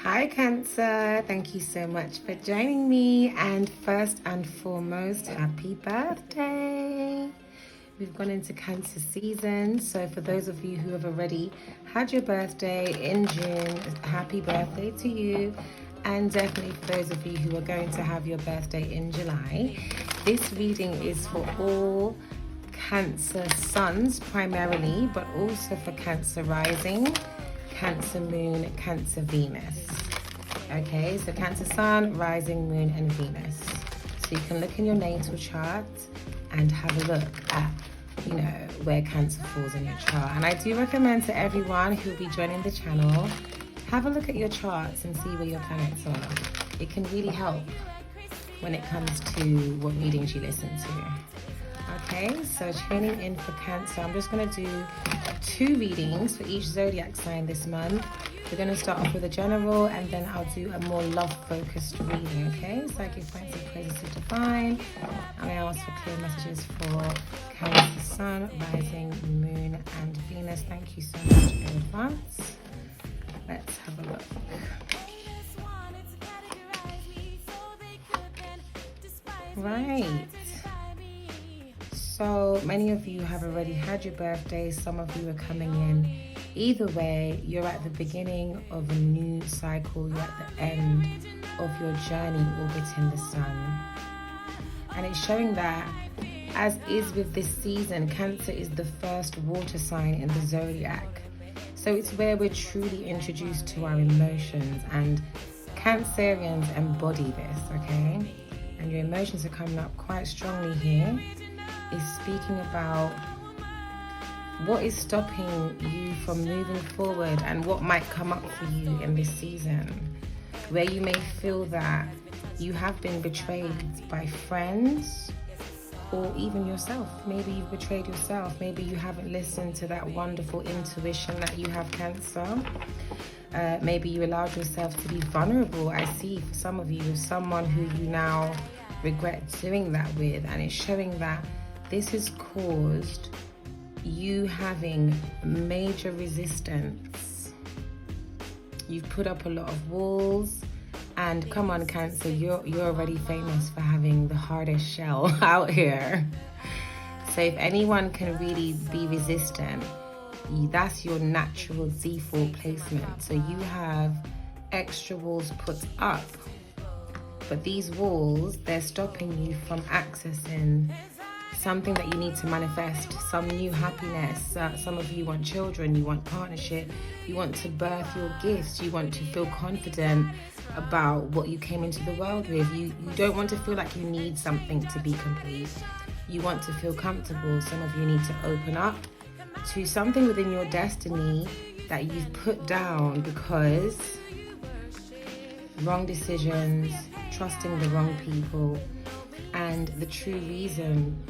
Hi Cancer, thank you so much for joining me, and first and foremost, happy birthday. We've gone into Cancer season, so for those of you who have already had your birthday in June, happy birthday to you. And definitely for those of you who are going to have your birthday in July, this reading is for all Cancer suns primarily, but also for Cancer rising, Cancer moon, Cancer Venus. Okay, so Cancer sun, rising, moon, and Venus. So you can look in your natal chart and have a look at, where Cancer falls in your chart. And I do recommend to everyone who will be joining the channel, have a look at your charts and see where your planets are. It can really help when it comes to what readings you listen to. Okay, so tuning in for Cancer, I'm just going to do 2 readings for each zodiac sign this month. We're going to start off with a general, and then I'll do a more love-focused reading, okay? So I give thanks and praises to Divine, and I ask for clear messages for Cancer Sun, Rising, Moon, and Venus. Thank you so much in advance. Let's have a look. Right. So many of you have already had your birthday. Some of you are coming in. Either way, you're at the beginning of a new cycle. You're at the end of your journey orbiting the sun. And it's showing that, as is with this season, Cancer is the first water sign in the zodiac. So it's where we're truly introduced to our emotions, and Cancerians embody this, okay? And your emotions are coming up quite strongly here. Is speaking about what is stopping you from moving forward and what might come up for you in this season, where you may feel that you have been betrayed by friends or even yourself. Maybe you've betrayed yourself. Maybe you haven't listened to that wonderful intuition that you have, Cancer. Maybe you allowed yourself to be vulnerable. I see for some of you with someone who you now regret doing that with, and it's showing that this has caused you having major resistance. You've put up a lot of walls, and come on, Cancer, you're already famous for having the hardest shell out here. So if anyone can really be resistant, that's your natural default placement. So you have extra walls put up, but these walls, they're stopping you from accessing something that you need to manifest, some new happiness. Some of you want children, you want partnership, you want to birth your gifts, you want to feel confident about what you came into the world with. You don't want to feel like you need something to be complete. You want to feel comfortable. Some of you need to open up to something within your destiny that you've put down because wrong decisions, trusting the wrong people. And the true reason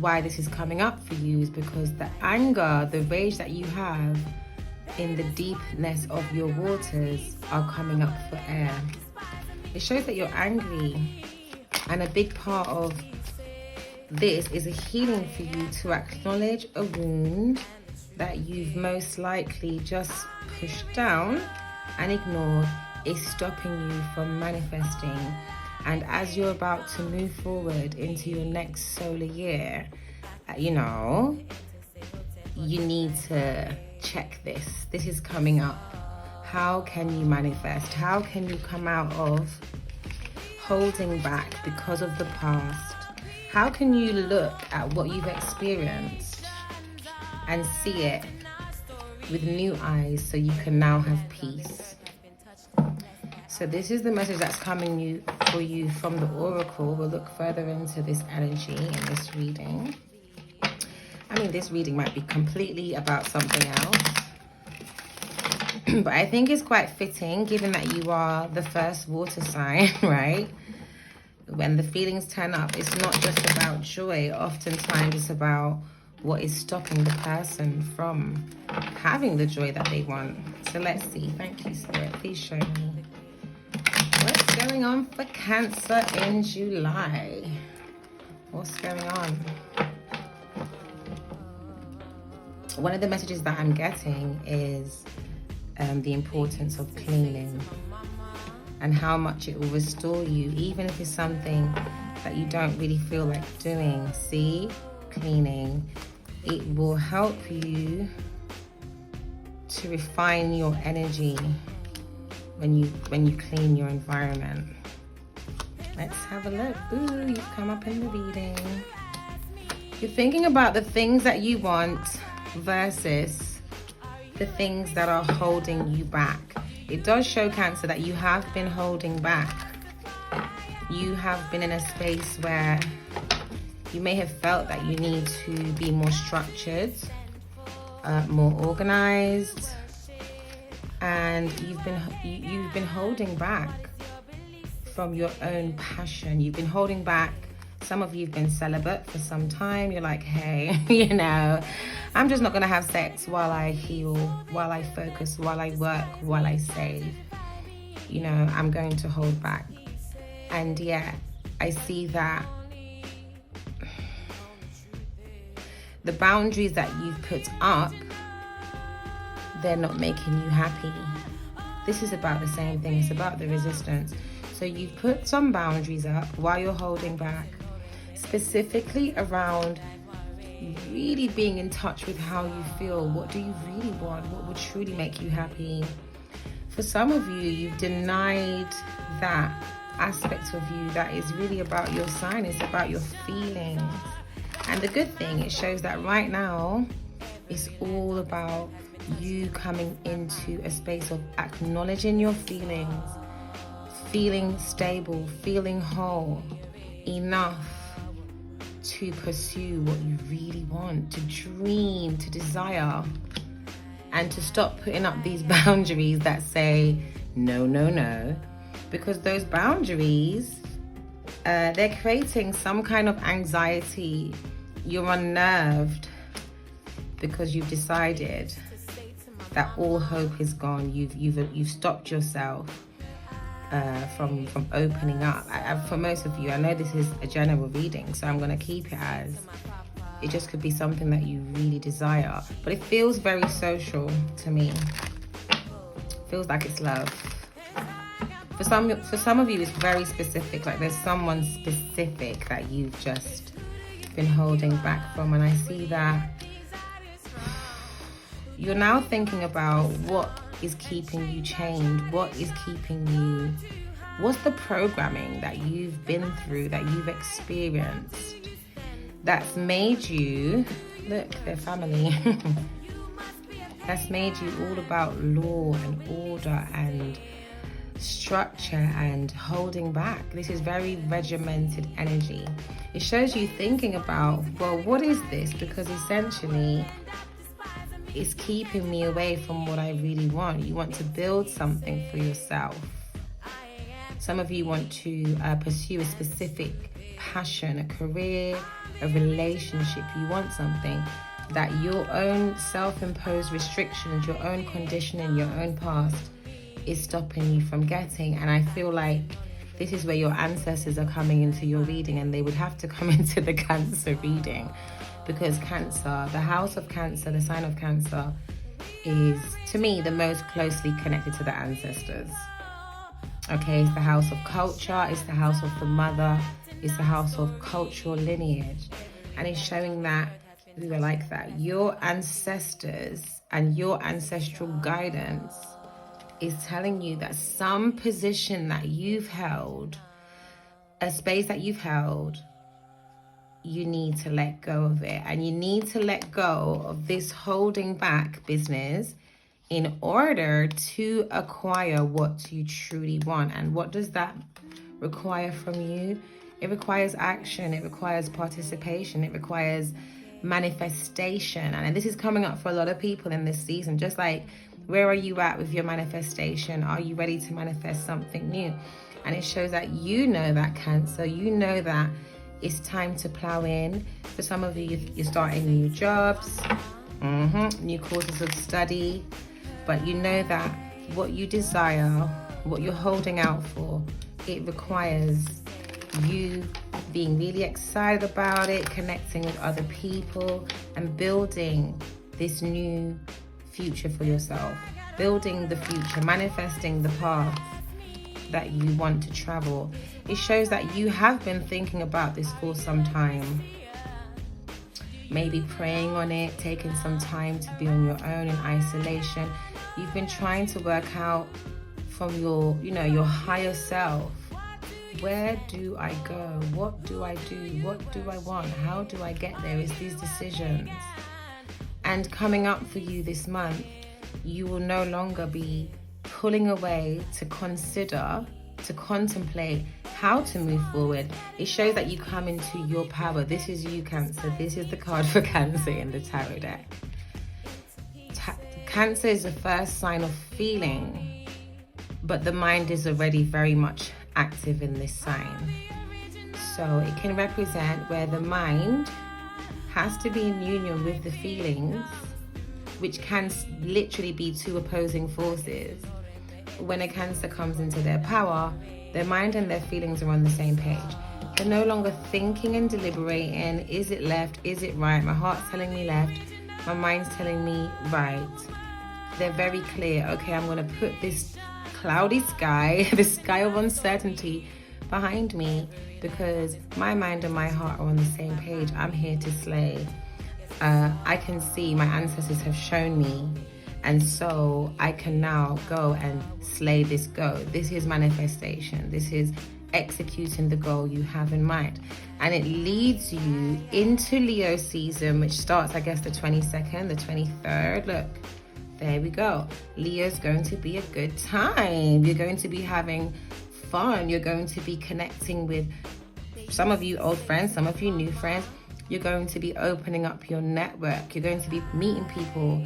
why this is coming up for you is because the anger, the rage that you have in the deepness of your waters are coming up for air. It shows that you're angry, and a big part of this is a healing for you to acknowledge a wound that you've most likely just pushed down and ignored is stopping you from manifesting. And as you're about to move forward into your next solar year, you need to check this. This is coming up. How can you manifest? How can you come out of holding back because of the past? How can you look at what you've experienced and see it with new eyes so you can now have peace? So this is the message that's coming for you from the Oracle. We'll look further into this energy in this reading. I mean, this reading might be completely about something else. But I think it's quite fitting, given that you are the first water sign, right? When the feelings turn up, it's not just about joy. Oftentimes it's about what is stopping the person from having the joy that they want. So let's see. Thank you, Spirit. Please show me. What's going on for Cancer in July? What's going on? One of the messages that I'm getting is the importance of cleaning. and how much it will restore you, even if it's something that you don't really feel like doing. See, cleaning, it will help you to refine your energy when you clean your environment. Let's have a look. Ooh, you've come up in the reading. You're thinking about the things that you want versus the things that are holding you back. It does show, Cancer, that you have been holding back. You have been in a space where you may have felt that you need to be more structured, more organized, and you've been holding back from your own passion. You've been holding back. Some of you have been celibate for some time. You're like, hey, you know, I'm just not going to have sex while I heal, while I focus, while I work, while I save. You know, I'm going to hold back. And yeah, I see that the boundaries that you've put up, they're not making you happy. This is about the same thing. It's about the resistance. So you've put some boundaries up while you're holding back, specifically around really being in touch with how you feel. What do you really want? What would truly make you happy? For some of you, you've denied that aspect of you that is really about your sign. It's about your feelings. And the good thing, it shows that right now, it's all about you coming into a space of acknowledging your feelings, feeling stable, feeling whole, enough to pursue what you really want, to dream, to desire, and to stop putting up these boundaries that say, no, no, no. Because those boundaries, they're creating some kind of anxiety. You're unnerved because you've decided that all hope is gone. You've stopped yourself from opening up. For most of you, I know this is a general reading, so I'm going to keep it as it just could be something that you really desire. But it feels very social to me. Feels like it's love. For some of you, it's very specific. Like there's someone specific that you've just been holding back from. And I see that you're now thinking about what is keeping you chained, what is keeping you, what's the programming that you've been through, that you've experienced, that's made you, look, they're family, that's made you all about law and order and structure and holding back. This is very regimented energy. It shows you thinking about, well, what is this? Because essentially it's keeping me away from what I really want. You want to build something for yourself. Some of you want to pursue a specific passion, a career, a relationship. You want something that your own self-imposed restrictions, your own conditioning, your own past is stopping you from getting. And I feel like this is where your ancestors are coming into your reading, and they would have to come into the Cancer reading, because Cancer, the house of Cancer, the sign of Cancer, is to me the most closely connected to the ancestors. Okay, it's the house of culture, it's the house of the mother, it's the house of cultural lineage. And it's showing that we were like that. Your ancestors and your ancestral guidance is telling you that some position that you've held, a space that you've held, you need to let go of it. And you need to let go of this holding back business in order to acquire what you truly want. And what does that require from you? It requires action, it requires participation, it requires manifestation. And this is coming up for a lot of people in this season. Just like, where are you at with your manifestation? Are you ready to manifest something new? And it shows that you know that, Cancer, you know that it's time to plow in. For some of you, you're starting new jobs, new courses of study, but you know that what you desire, what you're holding out for, it requires you being really excited about it, connecting with other people, and building this new future for yourself, building the future, manifesting the path that you want to travel. It shows that you have been thinking about this for some time. Maybe praying on it, taking some time to be on your own in isolation. You've been trying to work out from your, your higher self. Where do I go? What do I do? What do I want? How do I get there? It's these decisions. And coming up for you this month, you will no longer be pulling away to consider, to contemplate how to move forward. It shows that you come into your power. This is you, Cancer. This is the card for Cancer in the tarot deck. Cancer is the first sign of feeling, but the mind is already very much active in this sign. So it can represent where the mind has to be in union with the feelings, which can literally be two opposing forces. When a Cancer comes into their power, their mind and their feelings are on the same page. They're no longer thinking and deliberating, is it left, is it right? My heart's telling me left, my mind's telling me right. They're very clear. Okay, I'm going to put this cloudy sky, this sky of uncertainty behind me, because my mind and my heart are on the same page. I'm here to slay. I can see my ancestors have shown me, and so I can now go and slay this goal. This is manifestation. This is executing the goal you have in mind. And it leads you into Leo season, which starts, I guess, the 22nd, the 23rd. Look, there we go. Leo's going to be a good time. You're going to be having fun. You're going to be connecting with some of you old friends, some of you new friends. You're going to be opening up your network. You're going to be meeting people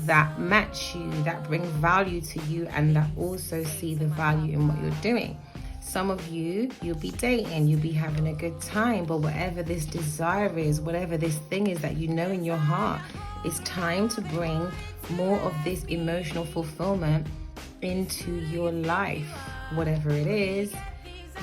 that match you, that bring value to you, and that also see the value in what you're doing. Some of you, you'll be dating, you'll be having a good time, but whatever this desire is, whatever this thing is that you know in your heart, it's time to bring more of this emotional fulfillment into your life. Whatever it is,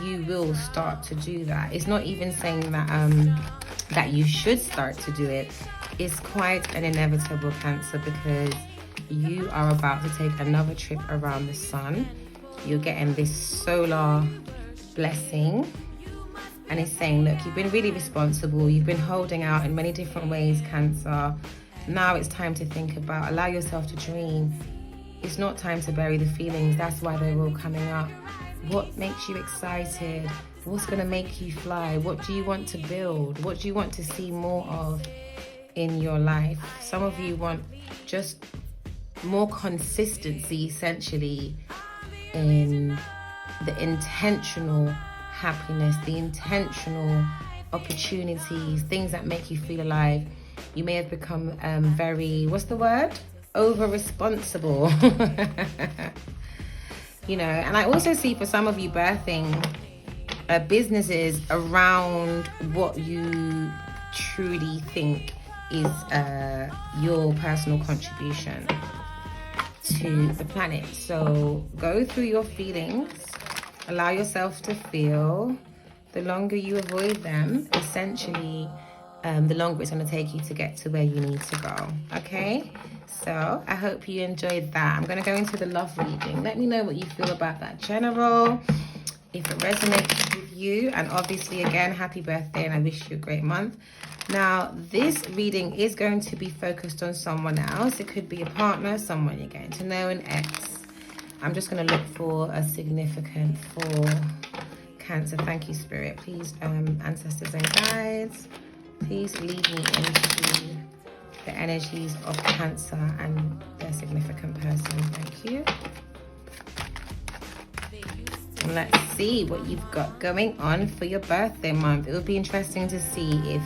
you will start to do that. It's not even saying that that you should start to do it. It's quite an inevitable, Cancer, because you are about to take another trip around the sun. You're getting this solar blessing, and it's saying, look, you've been really responsible. You've been holding out in many different ways, Cancer. Now it's time to think about, allow yourself to dream. It's not time to bury the feelings. That's why they're all coming up. What makes you excited? What's going to make you fly? What do you want to build? What do you want to see more of in your life? Some of you want just more consistency, essentially, in the intentional happiness, the intentional opportunities, things that make you feel alive. You may have become very, what's the word? Over-responsible. And I also see for some of you birthing businesses around what you truly think is your personal contribution to the planet. So go through your feelings, allow yourself to feel. The longer you avoid them, essentially, the longer it's going to take you to get to where you need to go. Okay, so I hope you enjoyed that. I'm going to go into the love reading. Let me know what you feel about that general, if it resonates with you, and obviously, again, happy birthday, and I wish you a great month. Now, this reading is going to be focused on someone else. It could be a partner, someone you're getting to know, an ex. I'm just going to look for a significant for Cancer. Thank you, Spirit. Please, ancestors and guides, please lead me into the energies of Cancer and their significant person. Thank you. And let's see what you've got going on for your birthday month. It will be interesting to see if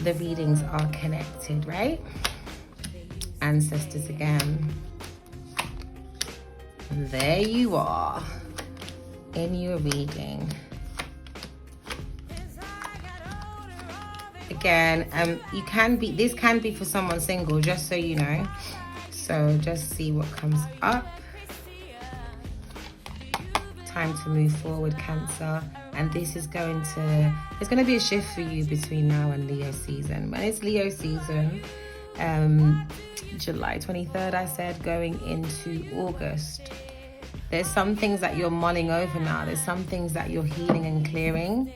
the readings are connected, right? Ancestors again. And there you are in your reading. Again, this can be for someone single, just so you know. So just see what comes up. Time to move forward, Cancer. And this is there's going to be a shift for you between now and Leo season. When it's Leo season, July 23rd, I said, going into August. There's some things that you're mulling over now. There's some things that you're healing and clearing,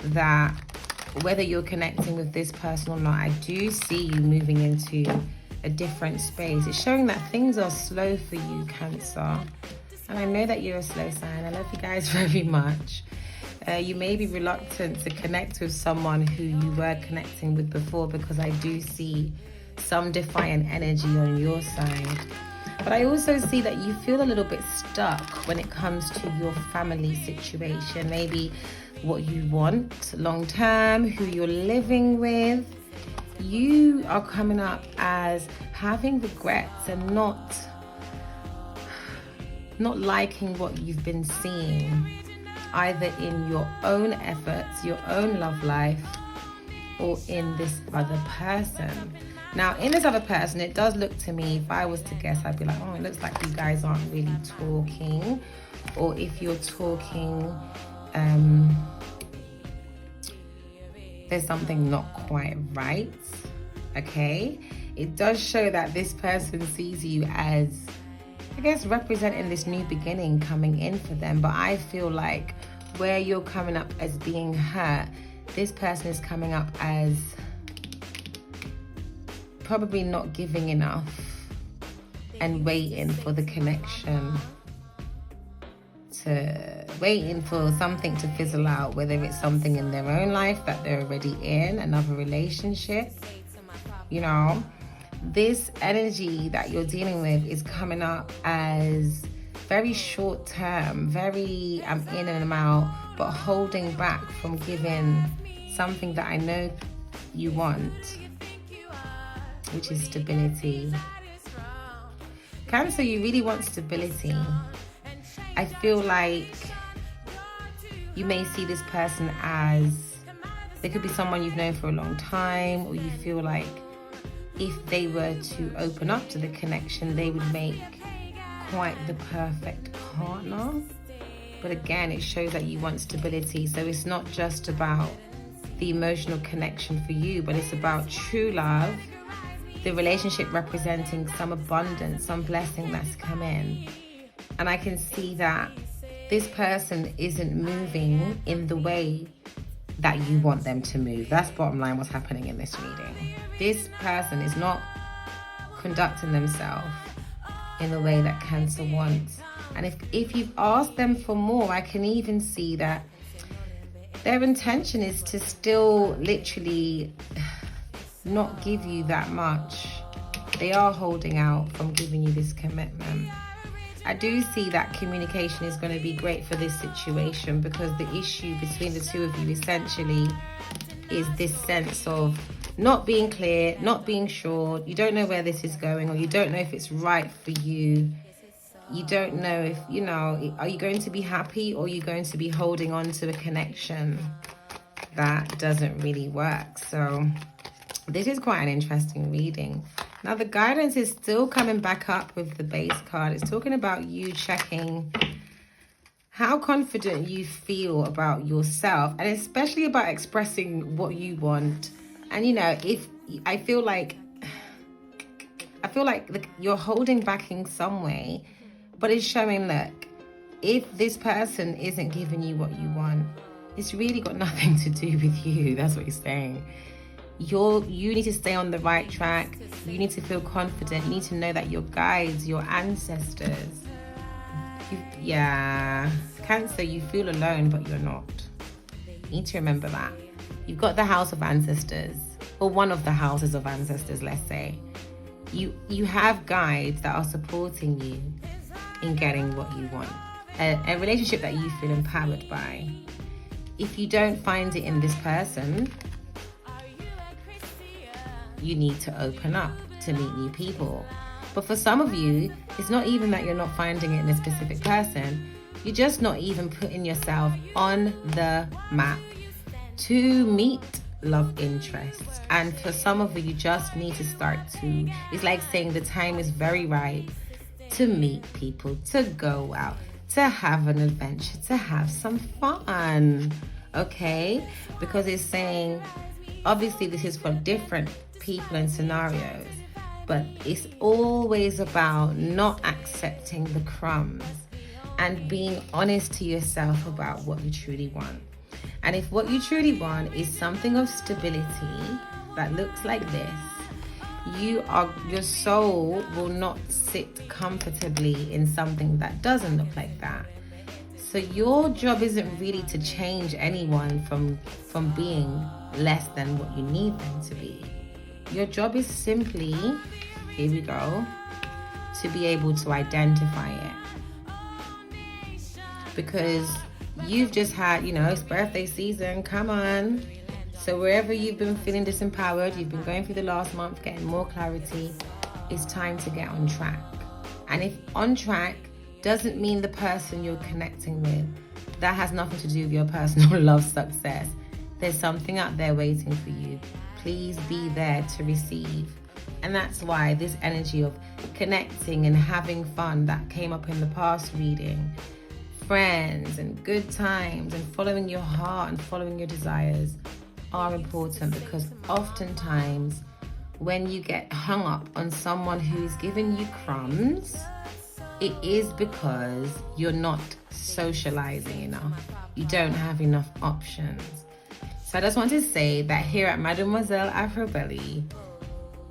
that whether you're connecting with this person or not, I do see you moving into a different space. It's showing that things are slow for you, Cancer. And I know that you're a slow sign. I love you guys very much. You may be reluctant to connect with someone who you were connecting with before, because I do see some defiant energy on your side. But I also see that you feel a little bit stuck when it comes to your family situation. Maybe what you want long term, who you're living with. You are coming up as having regrets and not liking what you've been seeing, either in your own efforts, your own love life, or in this other person. Now, in this other person, it does look to me, if I was to guess, I'd be like, oh, it looks like you guys aren't really talking. Or if you're talking, there's something not quite right, okay? It does show that this person sees you as, I guess, representing this new beginning coming in for them. But I feel like where you're coming up as being hurt, this person is coming up as probably not giving enough and waiting for the connection, waiting for something to fizzle out, whether it's something in their own life that they're already in, another relationship. You know, this energy that you're dealing with is coming up as very short term, very I'm in and I'm out, but holding back from giving something that I know you want, which is stability. Cancer, you really want stability. I feel like you may see this person as, there could be someone you've known for a long time, or you feel like if they were to open up to the connection, they would make quite the perfect partner. But again, it shows that you want stability. So it's not just about the emotional connection for you, but it's about true love, the relationship representing some abundance, some blessing that's come in. And I can see that this person isn't moving in the way that you want them to move. That's bottom line what's happening in this reading. This person is not conducting themselves in the way that Cancer wants. And if you've asked them for more, I can even see that their intention is to still literally not give you that much. They are holding out from giving you this commitment. I do see that communication is going to be great for this situation, because the issue between the two of you essentially is this sense of not being clear, not being sure. You don't know where this is going, or you don't know if it's right for you. You don't know if, you know, are you going to be happy, or are you going to be holding on to a connection that doesn't really work? So this is quite an interesting reading. Now, the guidance is still coming back up with the base card. It's talking about you checking how confident you feel about yourself, and especially about expressing what you want. And, you know, if I feel like you're holding back in some way, but it's showing, look, if this person isn't giving you what you want, it's really got nothing to do with you. That's what he's saying. You need to stay on the right track. You need to feel confident. You need to know that your guides, your ancestors, Cancer, you feel alone, but you're not. You need to remember that. You've got the house of ancestors, or one of the houses of ancestors, let's say. You have guides that are supporting you in getting what you want. A relationship that you feel empowered by. If you don't find it in this person, you need to open up to meet new people. But for some of you, it's not even that you're not finding it in a specific person. You're just not even putting yourself on the map to meet love interests. And for some of you just need to start to, it's like saying the time is very right to meet people, to go out, to have an adventure, to have some fun, okay? Because it's saying, obviously this is for different people and scenarios, but it's always about not accepting the crumbs and being honest to yourself about what you truly want. And if what you truly want is something of stability that looks like this, your soul will not sit comfortably in something that doesn't look like that. So your job isn't really to change anyone from being less than what you need them to be. Your job is simply, here we go, to be able to identify it. Because you've just had, it's birthday season, come on. So wherever you've been feeling disempowered, you've been going through the last month, getting more clarity, it's time to get on track. And if on track doesn't mean the person you're connecting with, that has nothing to do with your personal love success. There's something out there waiting for you. Please be there to receive. And that's why this energy of connecting and having fun that came up in the past reading, friends and good times and following your heart and following your desires are important, because oftentimes when you get hung up on someone who's giving you crumbs, it is because you're not socializing enough. You don't have enough options. So I just want to say that here at Mademoiselle Afrobelli,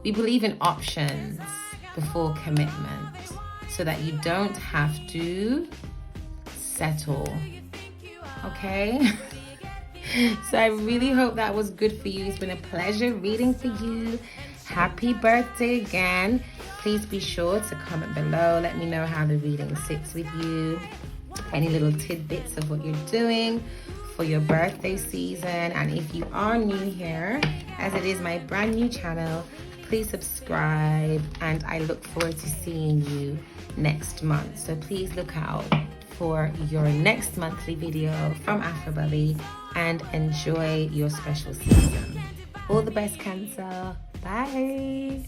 we believe in options before commitment, so that you don't have to settle. Okay? So I really hope that was good for you. It's been a pleasure reading for you. Happy birthday again. Please be sure to comment below. Let me know how the reading sits with you. Any little tidbits of what you're doing for your birthday season. And if you are new here, as it is my brand new channel, please subscribe. And I look forward to seeing you next month. So please look out for your next monthly video from Afrobelli, and enjoy your special season. All the best, Cancer. Bye.